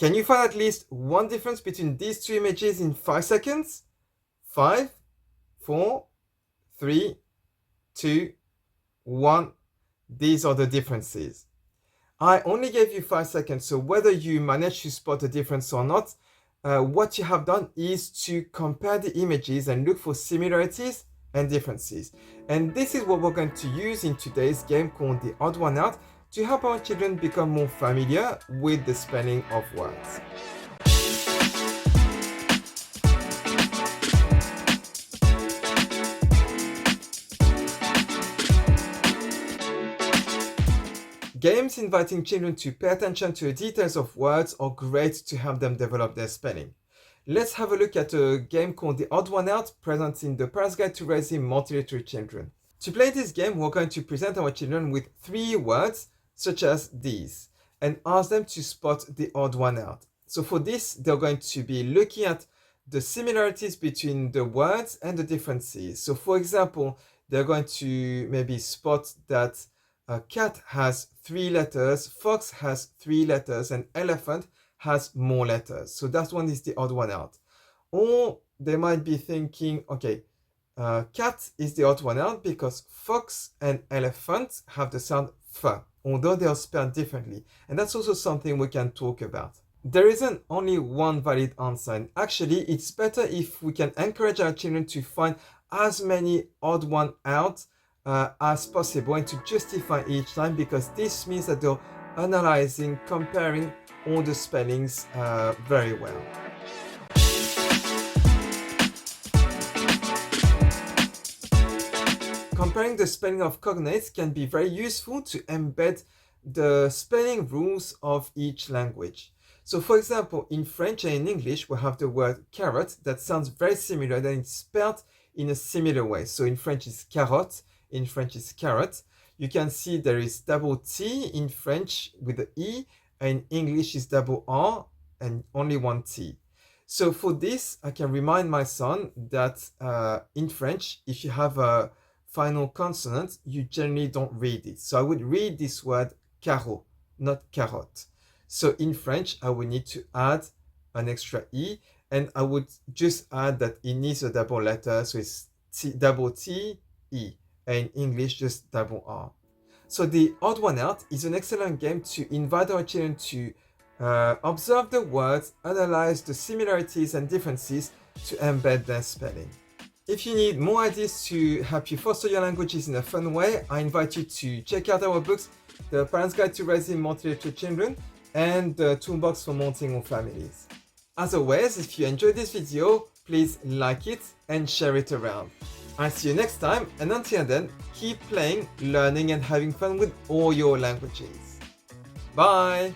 Can you find at least one difference between these two images in 5 seconds? 5, 4, 3, 2, 1. These are the differences. I only gave you 5 seconds, so whether you manage to spot the difference or not, what you have done is to compare the images and look for similarities and differences. And this is what we're going to use in today's game called The Odd One Out to help our children become more familiar with the spelling of words. Games inviting children to pay attention to the details of words are great to help them develop their spelling. Let's have a look at a game called The Odd One Out, present in the Parent's Guide to Raising Multi-literate Children. To play this game, we're going to present our children with 3 words, such as these, and ask them to spot the odd one out. So for this, they're going to be looking at the similarities between the words and the differences. So for example, they're going to maybe spot that a cat has 3 letters, fox has 3 letters, and elephant has more letters. So that one is the odd one out. Or they might be thinking, okay, cat is the odd one out because fox and elephant have the sound f, although they are spelled differently. And that's also something we can talk about. There isn't only one valid answer, and actually it's better if we can encourage our children to find as many odd one out as possible and to justify each time, because this means that they're analyzing, comparing all the spellings very well. Comparing the spelling of cognates can be very useful to embed the spelling rules of each language. So for example, in French and in English, we have the word carrot that sounds very similar, and it's spelled in a similar way. So in French it's carotte, in French it's carrot. You can see there is double T in French with the E, and in English is double R and only one T. So for this, I can remind my son that in French, if you have a final consonant, you generally don't read it. So I would read this word carreau, not carotte. So in French, I would need to add an extra E, and I would just add that it needs a double letter, so it's double T, E, and in English, just double R. So the odd one out is an excellent game to invite our children to observe the words, analyze the similarities and differences to embed their spelling. If you need more ideas to help you foster your languages in a fun way, I invite you to check out our books, The Parent's Guide to Raising Multi-literate Children and the Toolbox for Multilingual Families. As always, if you enjoyed this video, please like it and share it around. I'll see you next time, and until then, keep playing, learning and having fun with all your languages. Bye!